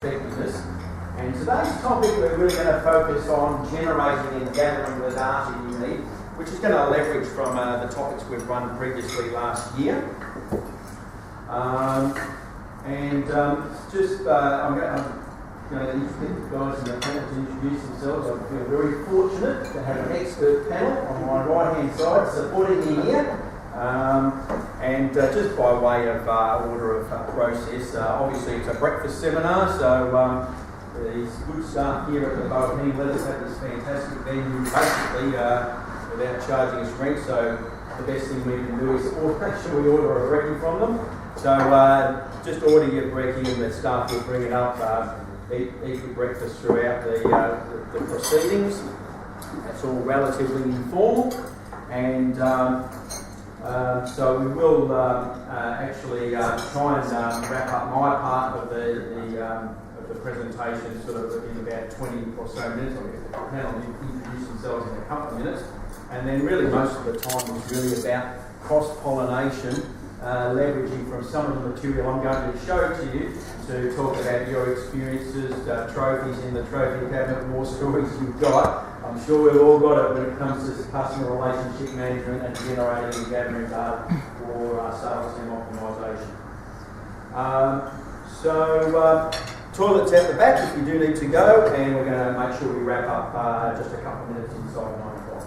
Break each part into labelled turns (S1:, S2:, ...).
S1: effectiveness. And today's topic, we're really going to focus on generating and gathering the data you need, which is going to leverage from the topics we've run previously last year. I'm going to get the guys in the panel to introduce themselves. I feel very fortunate to have an expert panel on my right-hand side supporting me here. Just by way of order of process, obviously it's a breakfast seminar, so there's good staff here at the Bohemian let us have this fantastic venue basically without charging us rent, so the best thing we can do is make sure we order a brekkie from them. So just order your brekkie and the staff will bring it up, eat your breakfast throughout the proceedings. It's all relatively informal, and so we will actually try and wrap up my part of the presentation sort of in about 20 or so minutes. I'll get the panel to introduce themselves in a couple of minutes, and then really most of the time is really about cross-pollination, leveraging from some of the material I'm going to show to you to talk about your experiences, trophies in the trophy cabinet, more stories you've got. I'm sure we've all got it when it comes to customer relationship management and generating and gathering data for sales team optimisation. Toilets at the back if you do need to go, and we're going to make sure we wrap up just a couple of minutes inside 9 o'clock.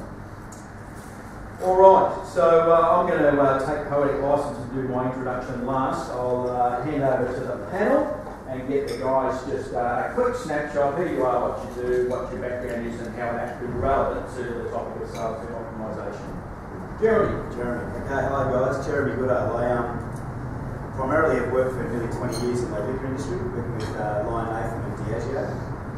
S1: Alright, so I'm going to take poetic license and do my introduction last. I'll hand over to the panel and get the guys just a quick snapshot, who you are, what you do, what your background is, and how it actually is relevant to the topic of sales team optimisation. Jeremy.
S2: Okay, hello guys, Jeremy Goodale. I primarily have worked for nearly 20 years in the liquor industry, working with Lion Nathan and Diageo.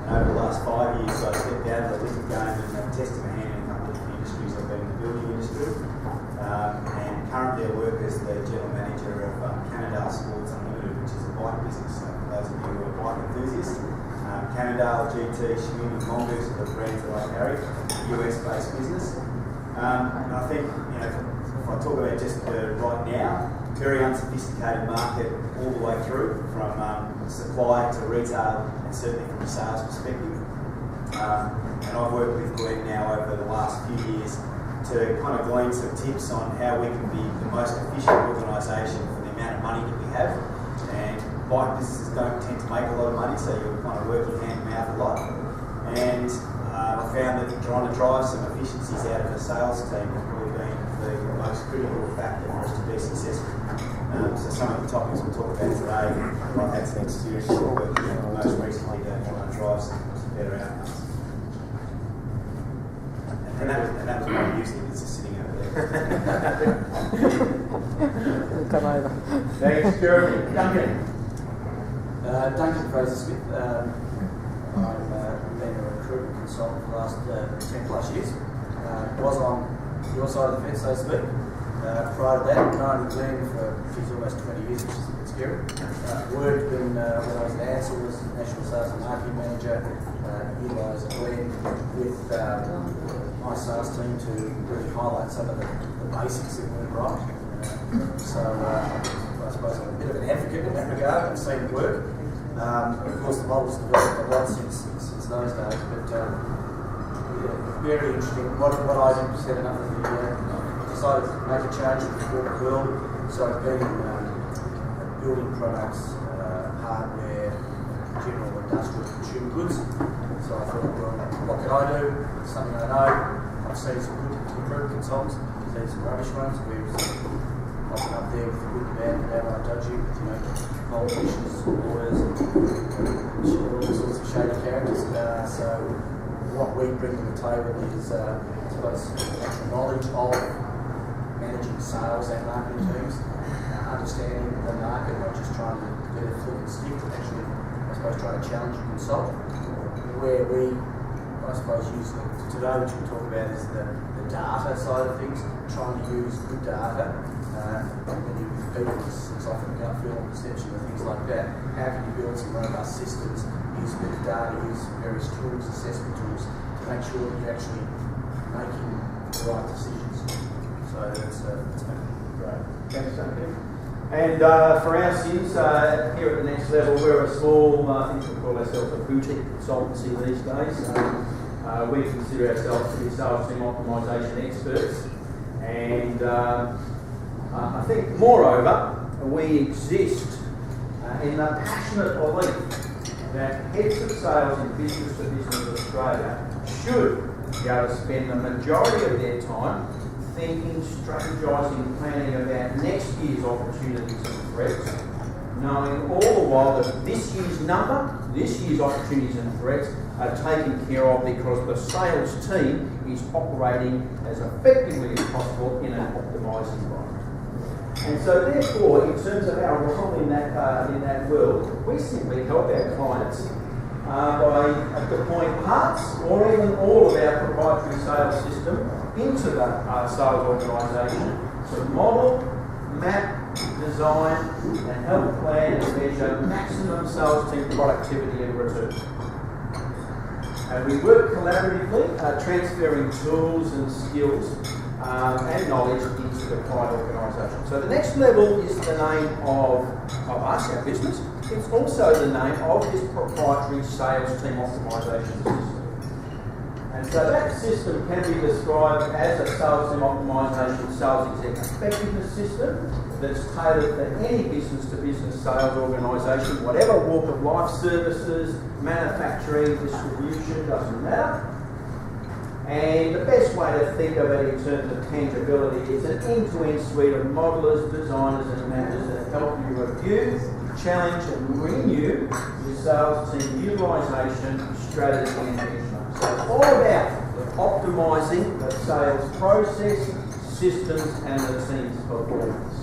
S2: And over the last 5 years, I stepped out of the liquor game and tested my hand in a couple of different industries. I've been in the building industry, and currently I work as the general manager of Cannondale Sports Unlimited, which is a bike business. So for those of you who are bike enthusiasts, Cannondale, GT, Schmidt and Mongoose are the brands that I carry, US-based business. And I think, if I talk about just right now, very unsophisticated market all the way through, from supply to retail, and certainly from a sales perspective. And I've worked with Glenn now over the last few years to kind of glean some tips on how we can be the most efficient organisation for the amount of money that we have. And bike businesses don't tend to make a lot of money, so you're kind of working hand to mouth a lot. And I found that trying to drive some efficiencies out of a sales team has probably been the most critical factor for us to be successful. So some of the topics we'll talk about today, I've had some experience working most recently to try and drive some better outcomes. And that was my music, it's just sitting over there.
S3: Come over.
S1: Thanks, Jeremy. Duncan.
S4: Duncan Fraser-Smith. I've been a recruitment consultant for the last 10 plus years. Was on your side of the fence, so to speak. Prior to that, known Glenn for almost 20 years, which is a bit scary. Worked when I was at Ansell as National Sales and Marketing Manager, utilised Glenn with my sales team to really highlight some of the basics that weren't right. I suppose I'm a bit of an advocate in that regard and seen it work. Of course, the model's developed a lot since those days, but very interesting. What I did was set it up with decided to make a change in the corporate world, so I've been in building products, hardware, general industrial consumer goods. So I thought, well, what can I do? It's something I know. I've seen some good recruitment consultants, seen some rubbish ones. We've popping up there with the good, the bad, the bad, I judge you, politicians, lawyers, all sorts of shady characters. So what we bring to the table is, I suppose, actual knowledge of managing sales and marketing teams, understanding the market, not just trying to get a flick and stick, but actually, I suppose, trying to challenge and consult. Where we, I suppose, use today, which we'll talk about, is the data side of things, trying to use good data. When you people, it's often gut feel and perception and things like that. How can you build some robust systems, use a bit of data, use various tools, assessment tools, to make sure that you're actually making the right decisions. So that's been
S1: great. Thanks, Duncan. And for our sins, here at the next level, we're a small, I think we call ourselves a boutique consultancy these days. We consider ourselves to be sales team optimisation experts. And I think, moreover, we exist in the passionate belief that heads of sales in business-to-business Australia should be able to spend the majority of their time thinking, strategising, planning about next year's opportunities and threats, knowing all the while that this year's opportunities and threats are taken care of because the sales team is operating as effectively as possible in an optimised environment. And so therefore, in terms of our role in that world, we simply help our clients by deploying parts or even all of our proprietary sales system into the sales organisation to model, map, design and help plan and measure maximum sales team productivity and return. And we work collaboratively, transferring tools and skills and knowledge into the client organisation. So the next level is the name of us, our business. It's also the name of this proprietary sales team optimisation system. And so that system can be described as a sales team optimisation sales exec effectiveness system that's tailored for any business-to-business sales organisation, whatever walk of life, services, manufacturing, distribution, doesn't matter. And the best way to think of it in terms of tangibility is an end-to-end suite of modelers, designers and mappers that help you review, challenge and renew your sales team utilisation, strategy and benchmark. So it's all about optimising the sales process, systems and the team's performance.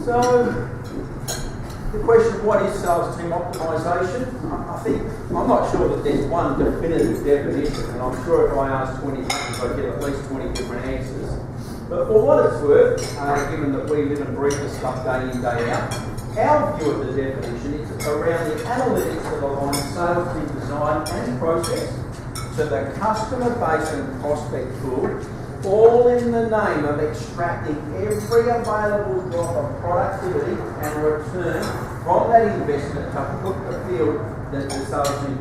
S1: So the question, what is sales team optimisation? I'm not sure that there's one definitive definition, and I'm sure if I ask 20 questions I'd get at least 20 different answers. But for what it's worth, given that we live and breathe this stuff day in, day out, our view of the definition is around the analytics that align sales team design and process to the customer base and prospect pool, all in the name of extracting every available drop of productivity and return from that investment to put the sales team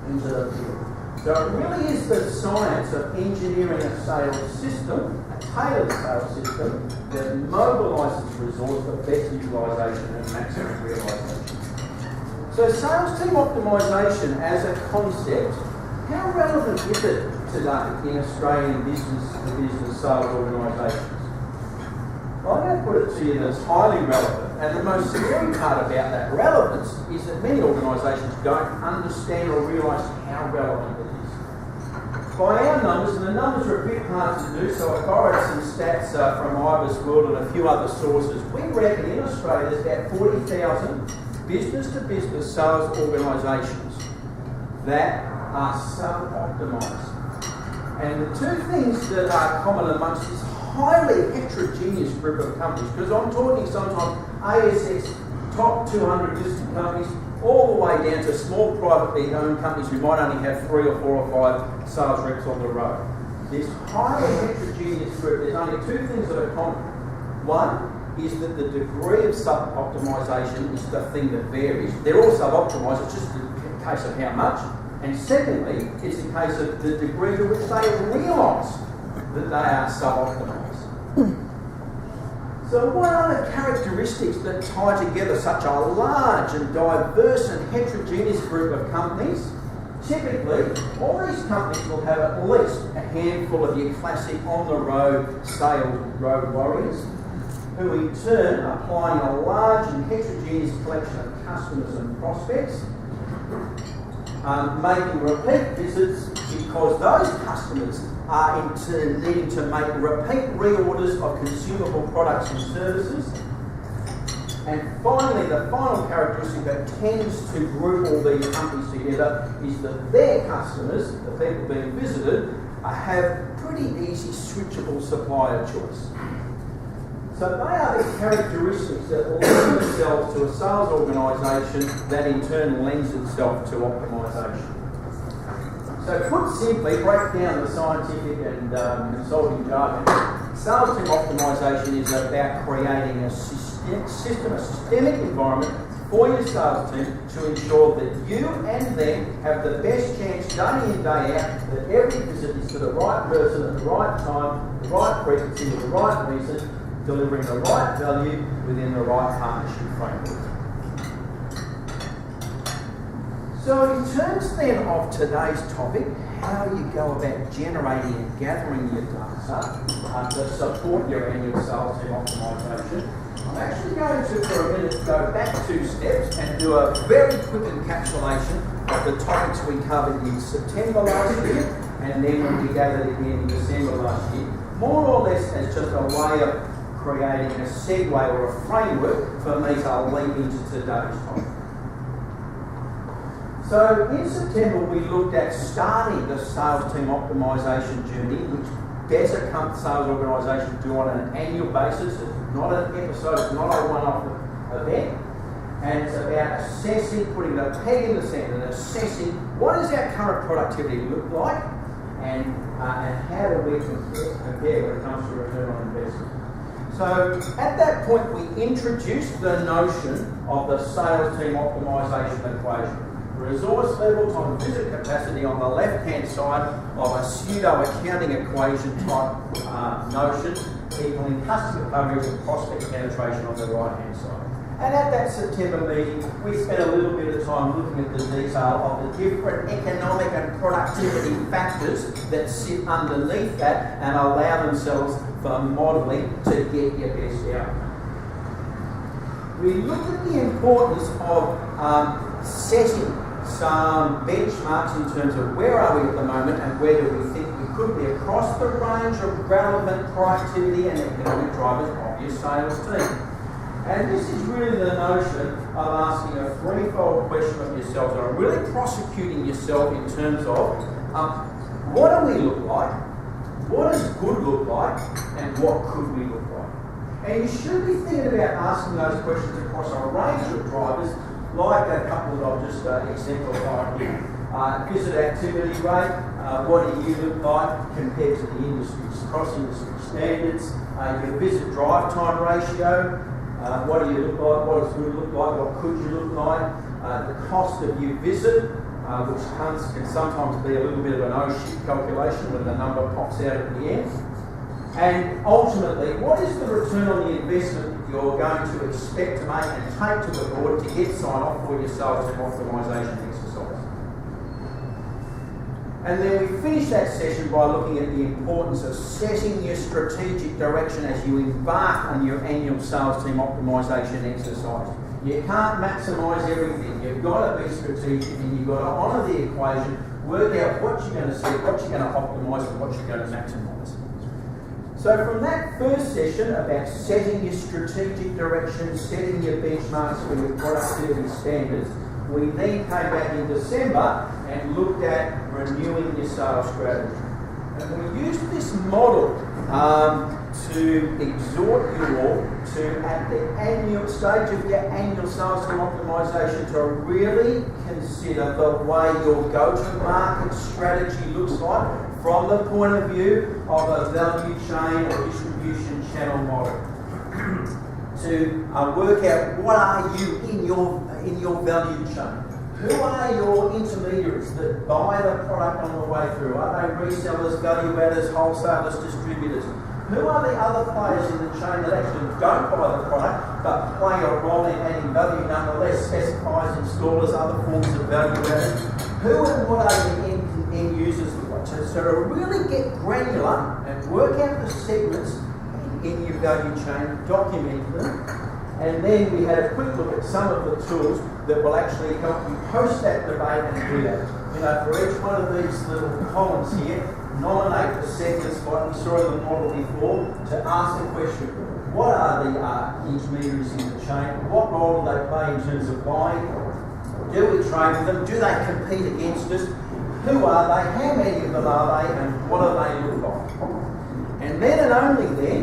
S1: into the field. So it really is the science of engineering a sales system, a tailored sales system, that mobilises resource for best utilisation and maximum realisation. So sales team optimisation as a concept, how relevant is it today in Australian business-to-business sales organisations? Well, I'm going to put it to you that it's highly relevant, and the most scary part about that relevance is that many organisations don't understand or realise how relevant it is. By our numbers, and the numbers are a bit hard to do, so I borrowed some stats from Ibis World and a few other sources. We reckon in Australia there's about 40,000 business-to-business sales organisations that are sub-optimised. And the two things that are common amongst this highly heterogeneous group of companies, because I'm talking sometimes ASX top 200 listed companies, all the way down to small privately owned companies who might only have 3 or 4 or 5 sales reps on the road. This highly heterogeneous group, there's only two things that are common. One is that the degree of sub-optimisation is the thing that varies. They're all sub-optimised, it's just a case of how much. And secondly, it's a case of the degree to which they realise that they are sub-optimised. So what are the characteristics that tie together such a large and diverse and heterogeneous group of companies? Typically, all these companies will have at least a handful of your classic on-the-road sales road warriors, who in turn are applying a large and heterogeneous collection of customers and prospects, making repeat visits because those customers are in turn needing to make repeat reorders of consumable products and services. And finally, the final characteristic that tends to group all these companies together is that their customers, the people being visited, have pretty easy switchable supplier choice. So they are the characteristics that lend themselves to a sales organisation that in turn lends itself to optimisation. So put simply, break down the scientific and consulting jargon. Sales team optimisation is about creating a systemic environment for your sales team to ensure that you and them have the best chance day in, day out, that every visit is to the right person at the right time, the right frequency, with the right reason, delivering the right value within the right partnership framework. So in terms then of today's topic, how you go about generating and gathering your data to support your annual sales team optimisation, I'm actually going to, for a minute, go back 2 steps and do a very quick encapsulation of the topics we covered in September last year, and then when we gathered again in December last year, more or less as just a way of creating a segue or a framework for me to lead into today's topic. So in September we looked at starting the sales team optimisation journey, which better sales organisations do on an annual basis. It's not an episode, it's not a one-off event. And it's about assessing, putting the peg in the sand and assessing what does our current productivity look like and how do we compare when it comes to return on investment. So at that point we introduced the notion of the sales team optimisation equation. Resource level times visit capacity on the left-hand side of a pseudo-accounting equation type notion, equaling customer coverage and prospect penetration on the right-hand side. And at that September meeting, we spent a little bit of time looking at the detail of the different economic and productivity factors that sit underneath that and allow themselves for modelling to get your best outcome. We looked at the importance of setting some benchmarks in terms of where are we at the moment and where do we think we could be across the range of relevant productivity and economic drivers of your sales team. And this is really the notion of asking a threefold question of yourself, and really prosecuting yourself in terms of what do we look like, what does good look like, and what could we look like. And you should be thinking about asking those questions across a range of drivers, like a couple that I've just exemplified here. Visit activity rate, what do you look like compared to the industry's cross-industry standards, your visit drive time ratio, what do you look like, what does good look like, what could you look like, the cost of your visit, which can sometimes be a little bit of an oh-shit calculation when the number pops out at the end. And ultimately, what is the return on the investment that you're going to expect to make and take to the board to get sign-off for your sales team optimisation exercise? And then we finish that session by looking at the importance of setting your strategic direction as you embark on your annual sales team optimisation exercise. You can't maximise everything. You've got to be strategic and you've got to honour the equation, work out what you're going to see, what you're going to optimise and what you're going to maximise. So from that first session about setting your strategic direction, setting your benchmarks for your productivity standards, we then came back in December and looked at renewing your sales strategy. And we used this model to exhort you all to, at the annual stage of your annual sales team optimisation, to really consider the way your go-to-market strategy looks like from the point of view of a value chain or distribution channel model. To work out what are you in your value chain. Who are your intermediaries that buy the product on the way through? Are they resellers, value adders, wholesalers, distributors? Who are the other players in the chain that actually don't buy the product but play a role in adding value nonetheless, specifiers, installers, other forms of value adders? Who and what are the end users? So to really get granular and work out the segments in your value chain, document them, and then we had a quick look at some of the tools that will actually help you post that debate and do that. You know, for each one of these little columns here, nominate the segments like we saw in the model before to ask the question, what are the intermediaries in the chain? What role do they play in terms of buying? Do we trade with them? Do they compete against us? Who are they? How many of them are they? And what do they look like? And then and only then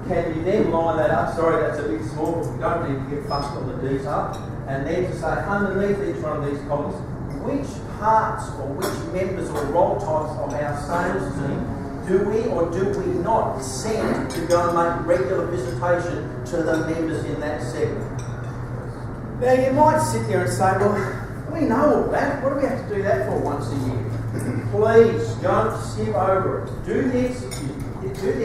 S1: can you then line that up. Sorry, that's a bit small, but we don't need to get fussed on the detail. And then to say underneath each one of these columns, which parts or which members or role types of our sales team
S5: do we or do we not send to go and make regular visitation to the members in that segment? Now you might sit there and say, well, we know all that. What do we have to do that for once a year? Please don't skip over it. Do the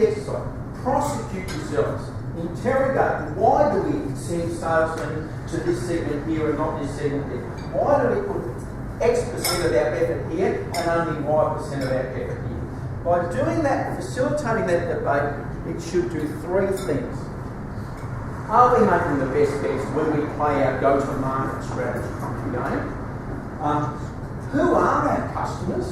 S5: exercise. Prosecute yourselves. Interrogate. Why do we send salesmen to this segment here and not this segment there? Why do we put X% of our effort here and only Y% of our effort here? By doing that, facilitating that debate, it should do three things. Are we making the best bets when we play our go-to-market strategy game? Who are our customers?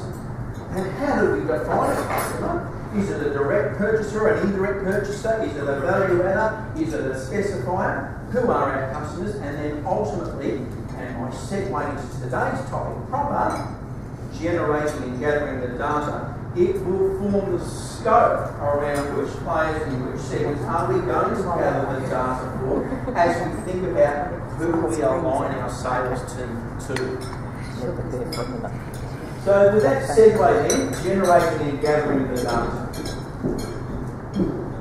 S5: And how do we define a customer? Is it a direct purchaser, an indirect purchaser? Is it a value adder? Is it a specifier? Who are our customers? And then ultimately, and my segue into today's topic proper, generating and gathering the data, it will form the scope around which players in which segments are we going to gather the data for as we think about who we align our sales team to. So with that segue then, generating and gathering the data.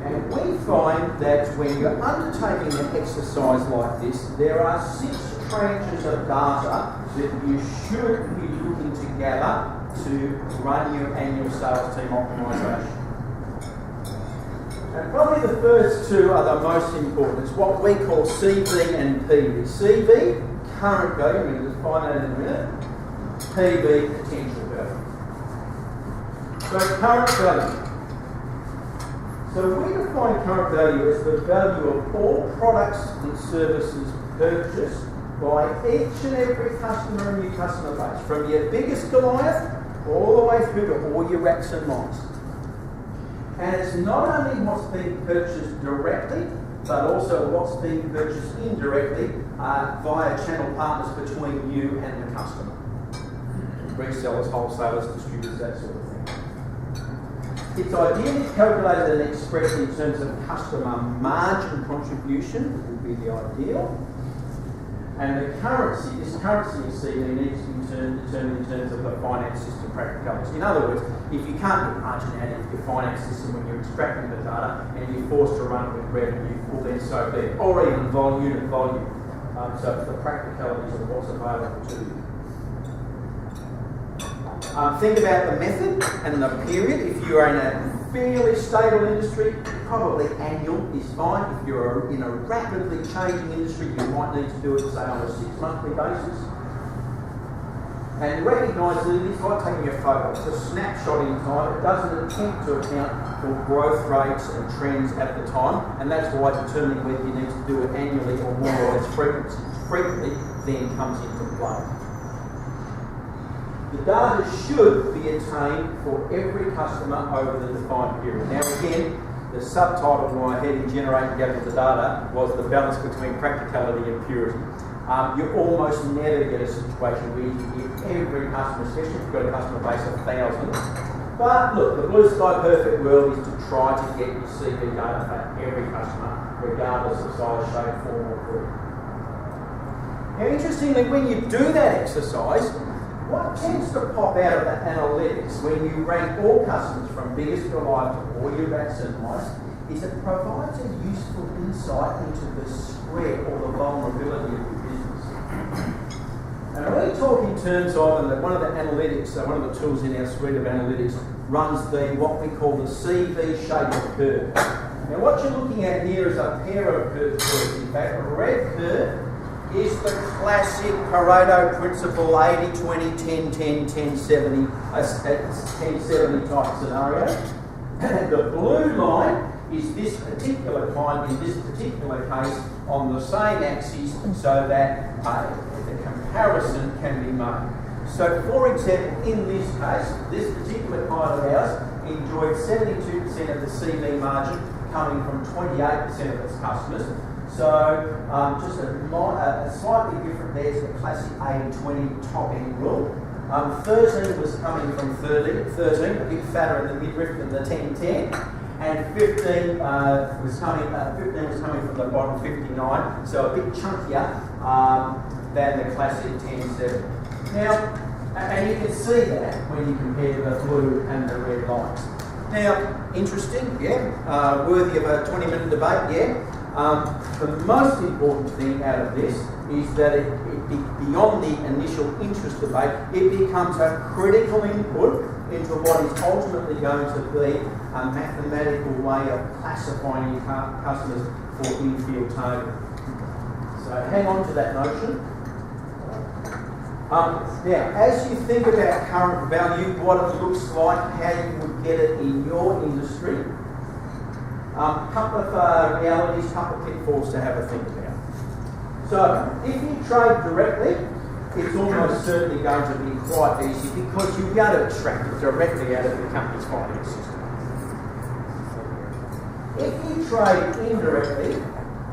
S5: And we find that when you're undertaking an exercise like this, there are 6 tranches of data that you should be looking to gather to run your annual sales team optimisation. And probably the first 2 are the most important. It's what we call CV and PV. CV, current value, I'm going to define that in a minute. PV, potential value. So current value. So we define current value as the value of all products and services purchased by each and every customer in your customer base, from your biggest Goliath all the way through to all your rats and mice. And it's not only what's being purchased directly, but also what's being purchased indirectly via channel partners between you and the customer. Resellers, wholesalers, distributors, that sort of thing. It's ideally calculated and expressed in terms of customer margin contribution, would be the ideal. And the currency, this currency you see there needs to be determined in terms of the finance system practicalities. In other words, if you can't get margin out of your finance system when you're extracting the data and you're forced to run it with revenue, well then so be it. Or even unit volume. So it's the practicalities of what's available to you. Think about the method and the period. If you're in a fairly stable industry, probably annual is fine. If you're in a rapidly changing industry, you might need to do it, say, on a 6-monthly basis. And recognise that it is like taking a photo. It's a snapshot in time. It doesn't attempt to account for growth rates and trends at the time, and that's why determining whether you need to do it annually or more or less frequently then comes into play. The data should be attained for every customer over the defined period. Now again, the subtitle of my heading, Generate and Gather the Data, was the balance between practicality and purity. You almost never get a situation where you can get every customer, especially if you've got a customer base of thousands. But look, the blue sky perfect world is to try to get your CV data for every customer, regardless of size, shape, form or group. Now interestingly, when you do that exercise, what tends to pop out of the analytics when you rank all customers from biggest to live to all your rats and mice is it provides a useful insight into the spread or the vulnerability of your business. And we talk in terms of, and one of the analytics, one of the tools in our suite of analytics runs what we call the CV shape of curve. Now what you're looking at here is a pair of curves. In fact, a red curve is the classic Pareto principle 80-20, 10-10, 10-70 type scenario. And the blue line is this particular kind, in this particular case, on the same axis so that the comparison can be made. So for example, in this case, this particular client of ours enjoyed 72% of the CV margin coming from 28% of its customers. So just a slightly different there to the classic 80-20 top end rule. 13 was coming from 13, a bit fatter in the midriff than the 10-10, and 15 was coming from the bottom 59, so a bit chunkier than the classic 10-7. Now, and you can see that when you compare the blue and the red lines. Now, interesting, yeah, worthy of a 20-minute debate, yeah. The most important thing out of this is that beyond the initial interest debate, it becomes a critical input into what is ultimately going to be a mathematical way of classifying your customers for in-field targeting. So hang on to that notion. Now, as you think about current value, what it looks like, how you would get it in your industry, a couple of realities, a couple of pitfalls to have a think about. So, if you trade directly, it's almost certainly going to be quite easy because you'll be able to extract it directly out of the company's finance system. If you trade indirectly,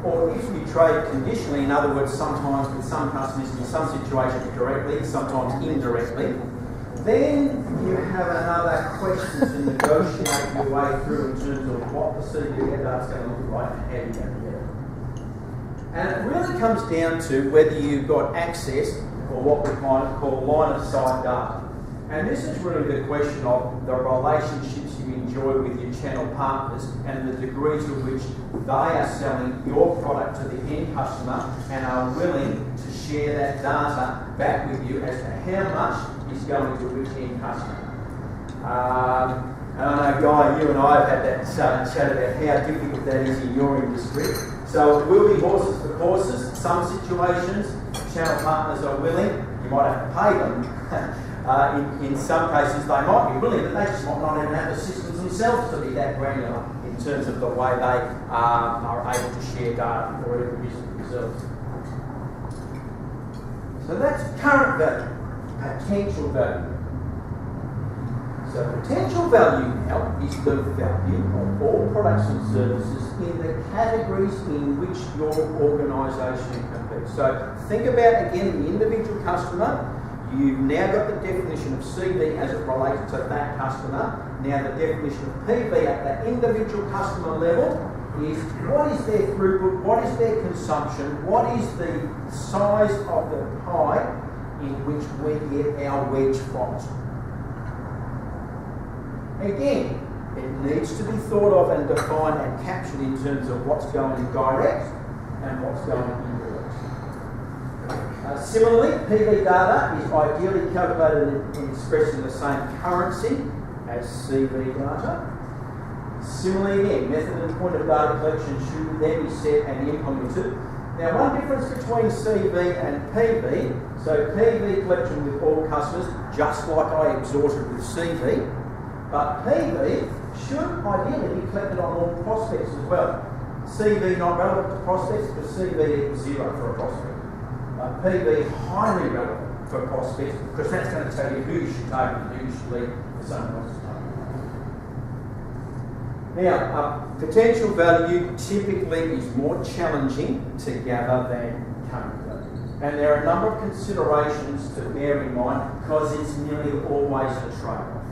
S5: or if you trade conditionally, in other words, sometimes with some customers, in some situations directly, sometimes indirectly, then you have another question to negotiate your way through in terms of what the CBA data is going to look like and how you're going to get it. And it really comes down to whether you've got access or what we might call line of sight data. And this is really the question of the relationships you enjoy with your channel partners and the degree to which they are selling your product to the end customer and are willing to share that data back with you as to how much is going to which end customer. And I know, Guy, you and I have had that chat about how difficult that is in your industry. So it will be horses for courses. Some situations, channel partners are willing. You might have to pay them. In some cases, they might be willing, but they just might not even have the systems themselves to be that granular in terms of the way they are able to share data or even use it themselves. So that's current value, potential value. So potential value now is the value of all products and services in the categories in which your organisation competes. So think about, again, the individual customer. You've now got the definition of CV as it relates to that customer. Now the definition of PV at the individual customer level is what is their throughput, what is their consumption, what is the size of the pie in which we get our wedge from. Again, it needs to be thought of and defined and captured in terms of what's going direct and what's going indirect. Similarly, PV data is ideally calculated and expressed in the same currency as CV data. Similarly, again, method and point of data collection should then be set and implemented. Now, one difference between CV and PV, so PV collection with all customers, just like I exhorted with CV, but PV should ideally be collected on all prospects as well. CV not relevant to prospects, but CV equals 0 for a prospect. PV highly relevant for prospects because that's going to tell you who you should target and who you should leave for someone else's target. Now, potential value typically is more challenging to gather than current value. And there are a number of considerations to bear in mind because it's nearly always a trade-off.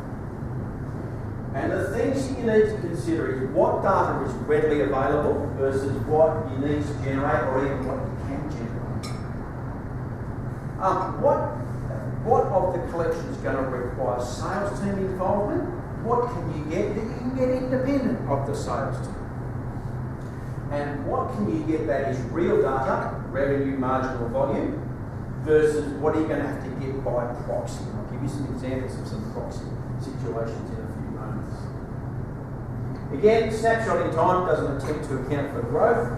S5: And the things you need to consider is what data is readily available versus what you need to generate or even what you can generate. What of the collection is going to require sales team involvement? What can you get that you can get independent of the sales team? And what can you get that is real data, revenue, marginal volume, versus what are you going to have to get by proxy? I'll give you some examples of some proxy situations in a few moments. Again, snapshot in time doesn't attempt to account for growth.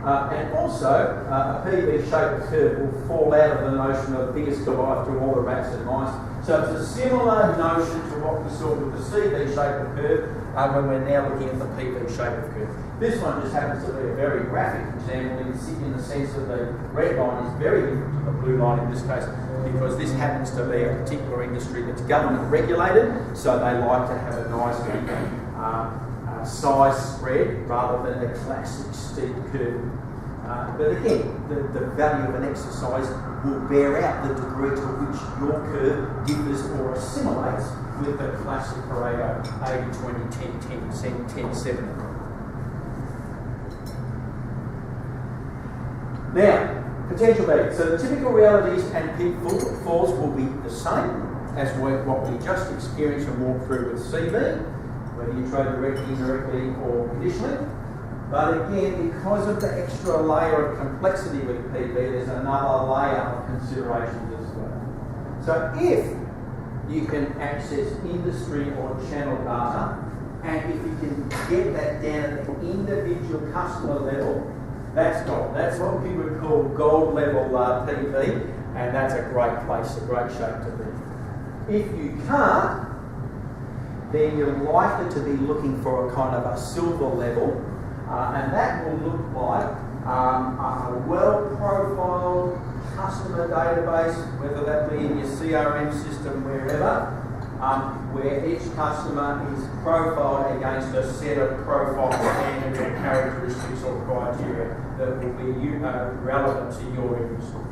S5: And also, a PV-shaped curve will fall out of the notion of biggest Goliath to all the rats and mice. So it's a similar notion to what we saw with the CV-shaped curve when we're now looking at the PV-shaped curve. This one just happens to be a very graphic example in the sense that the red line is very different to the blue line in this case because this happens to be a particular industry that's government regulated, so they like to have a nice size spread rather than the classic steep curve. But again, the value of an exercise will bear out the degree to which your curve differs or assimilates with the classic Pareto 80-20, 10-10, 10-70. Now, potential value. So the typical realities and pitfalls will be the same as what we just experienced and walked through with CV. whether you trade directly, indirectly, or conditionally. But again, because of the extra layer of complexity with PB, there's another layer of considerations as well. So if you can access industry or channel data, and if you can get that down at the individual customer level, that's gold. That's what we would call gold level PB, and that's a great place, a great shape to be. If you can't, then you're likely to be looking for a kind of a silver level, and that will look like a well-profiled customer database, whether that be in your CRM system, wherever, where each customer is profiled against a set of profile standard or characteristics or criteria that will be relevant to your industry.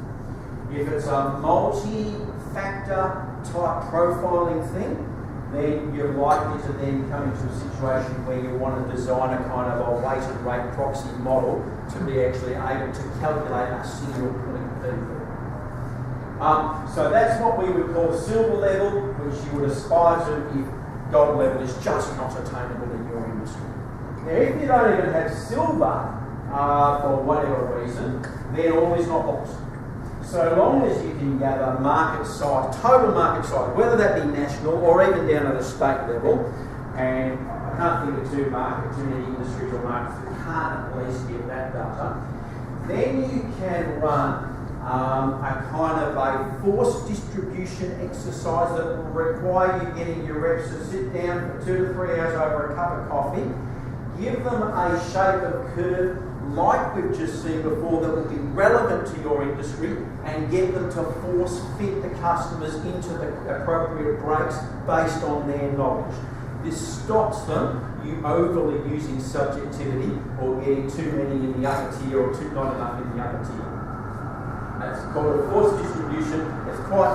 S5: If it's a multi-factor type profiling thing, then you're likely to then come into a situation where you want to design a kind of a weighted rate proxy model to be actually able to calculate a single point PV. So that's what we would call silver level, which you would aspire to if gold level is just not attainable in your industry. Now, if you don't even have silver for whatever reason, then all is not lost. So long as you can gather market size, total market size, whether that be national or even down at a state level, and I can't think of too many industries or markets that can't at least get that data, then you can run a kind of a forced distribution exercise that will require you getting your reps to sit down for 2 to 3 hours over a cup of coffee, give them a shape of curve like we've just seen before that will be relevant to your industry, and get them to force fit the customers into the appropriate breaks based on their knowledge. This stops them you overly using subjectivity or getting too many in the upper tier or not enough in the upper tier. That's called a forced distribution. It's quite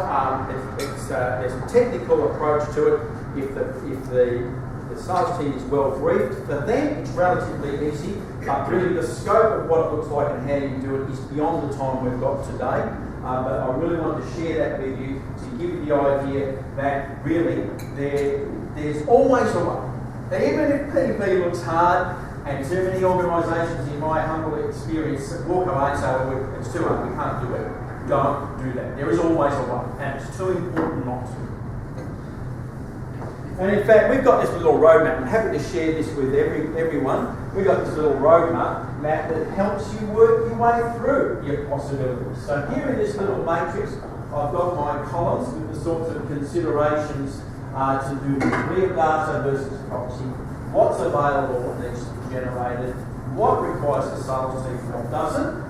S5: there's a technical approach to it. If the sales team is well briefed, for them it's relatively easy, but really the scope of what it looks like and how you do it is beyond the time we've got today. But I really want to share that with you to give you the idea that really there's always a way. Even if PV looks hard, and too many organisations, in my humble experience, walk away and say, well, it's too hard, we can't do it. Don't do that. There is always a way, and it's too important not to. And in fact, we've got this little roadmap. I'm happy to share this with everyone. We've got this little roadmap that helps you work your way through your possibilities. So here in this little matrix, I've got my columns with the sorts of considerations to do with real data versus proxy. What's available, what needs to be generated, what requires the sales team, what doesn't.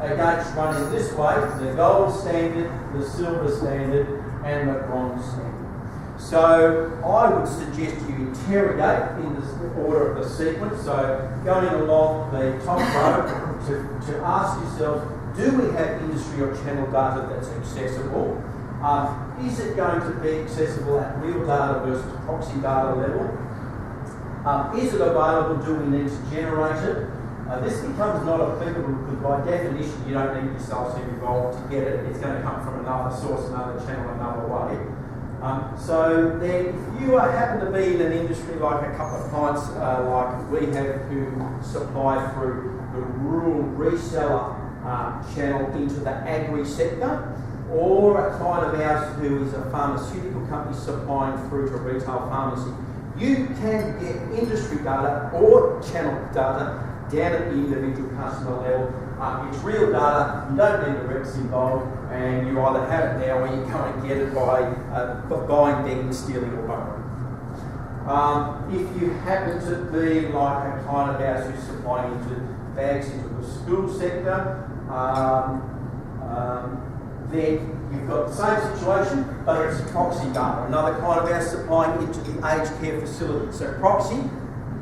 S5: Against running this way, the gold standard, the silver standard, and the bronze standard. So I would suggest you interrogate in the order of the sequence. So going along the top row to ask yourself, do we have industry or channel data that's accessible? Is it going to be accessible at real data versus proxy data level? Is it available? Do we need to generate it? This becomes not applicable because by definition you don't need your sales team involved to get it. It's going to come from another source, another channel, another way. So then if you happen to be in an industry like a couple of clients like we have who supply through the rural reseller channel into the agri sector, or a client of ours who is a pharmaceutical company supplying through to retail pharmacy, you can get industry data or channel data down at the individual customer level. It's real data, you don't need the reps involved, and you either have it now or you go and get it by buying, begging, stealing or borrowing. If you happen to be like a client of ours who's supplying into bags into the school sector, then you've got the same situation, but it's proxy data. Another client of ours supplying into the aged care facility. So proxy,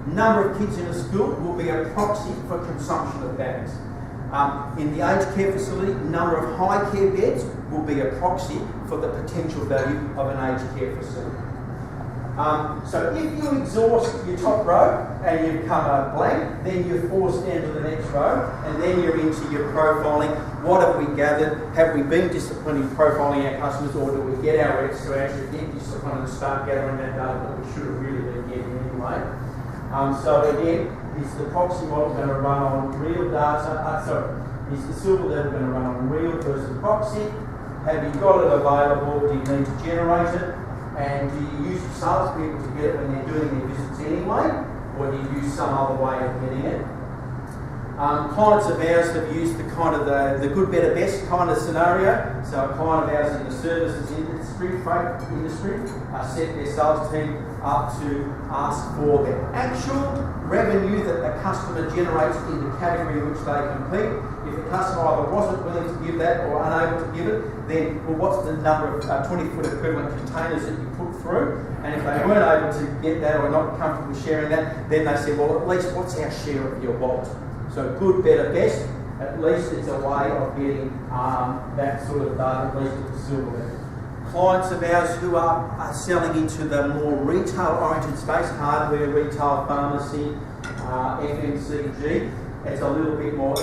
S5: number of kids in a school will be a proxy for consumption of bags. In the aged care facility, number of high care beds will be a proxy for the potential value of an aged care facility. So if you exhaust your top row and you come up blank, then you're forced down to the next row, and then you're into your profiling. What have we gathered? Have we been disciplined in profiling our customers, or do we get our reps to actually get disciplined and start gathering that data that we should have really been getting anyway? So again, is the proxy model going to run on real data? Is the silver level going to run on real versus proxy? Have you got it available? Do you need to generate it? And do you use your salespeople to get it when they're doing their visits anyway? Or do you use some other way of getting it? Clients of ours have used the kind of the good, better, best kind of scenario. So a client of ours in the services industry, freight industry, set their sales team up to ask for the actual revenue that the customer generates in the category in which they compete. If the customer either wasn't willing to give that or unable to give it, then well, what's the number of 20-foot equivalent containers that you put through? And if they weren't able to get that or not comfortable sharing that, then they said, well, at least what's our share of your vault? So good, better, best. At least it's a way of getting that sort of data, at least at the silver level. Clients of ours who are selling into the more retail-oriented space, hardware, retail, pharmacy, FMCG, it's a little bit more,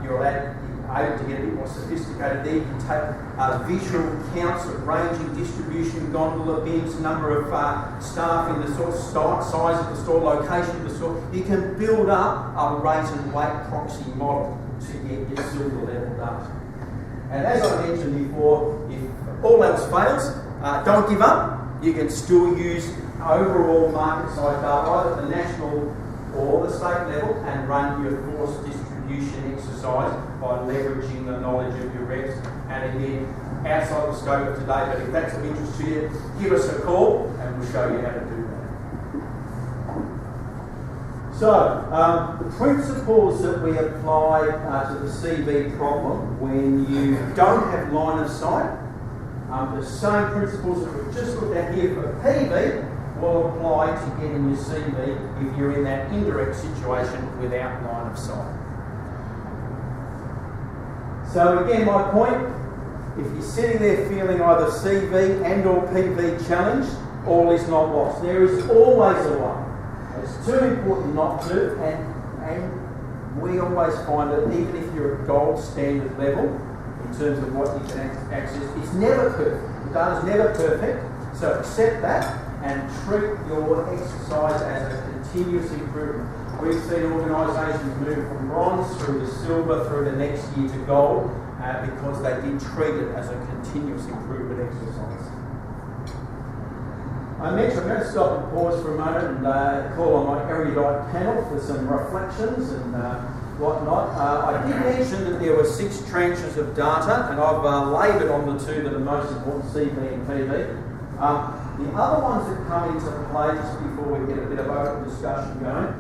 S5: you're able to get a bit more sophisticated there. You can take visual counts of ranging, distribution, gondola bins, number of staff in the store, size of the store, location of the store. You can build up a rate and weight proxy model to get your silver level data. And as I mentioned before, if all else fails, don't give up. You can still use overall market size data, either at the national or the state level, and run your force distribution exercise by leveraging the knowledge of your reps. And again, outside the scope of today, but if that's of interest to you, give us a call and we'll show you how to do that. So, the principles that we apply to the CV problem when you don't have line of sight, the same principles that we've just looked at here for the PV will apply to getting your CV if you're in that indirect situation without line of sight. So again, my point, if you're sitting there feeling either CV and or PV challenged, all is not lost. There is always a way. It's too important not to, and we always find that even if you're at gold standard level, in terms of what you can access, it's never perfect. The data's never perfect, so accept that and treat your exercise as a continuous improvement. We've seen organisations move from bronze through to silver through to next year to gold because they did treat it as a continuous improvement exercise. I'm going to stop and pause for a moment and call on my erudite panel for some reflections and whatnot. I did mention that there were 6 tranches of data, and I've laboured on the 2 that are most important, CV and PV. The other ones that come into play, just before we get a bit of open discussion going,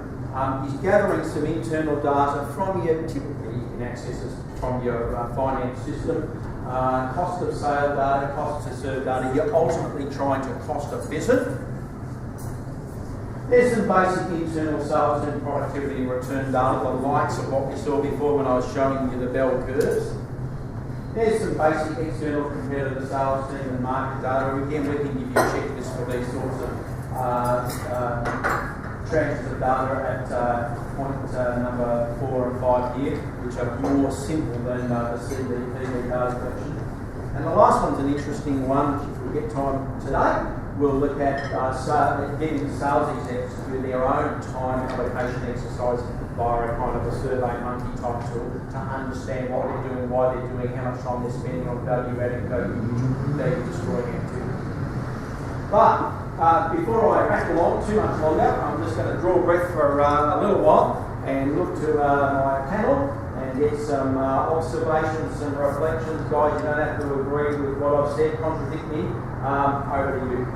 S5: is gathering some internal data from your, typically you can access this from your finance system, cost of sale data, cost to serve data. You're ultimately trying to cost a visit. There's some basic internal sales and productivity and return data, the likes of what we saw before when I was showing you the bell curves. There's some basic external competitor sales team and market data. Again, we can give you a checklist for these sorts of tranches of data at point number 4 and 5 here, which are more simple than the CV data collection. And the last one's an interesting one, which if we get time today, we'll look at getting the sales execs to do their own time allocation exercise via a kind of a survey monkey type tool to understand what they're doing, why they're doing, how much time they're spending on value-adding, value-destroying activity. But before I rattle on too much longer, I'm just going to draw breath for a little while and look to my panel and get some observations, some reflections. Guys, you don't have to agree with what I've said, contradict me. Over to you.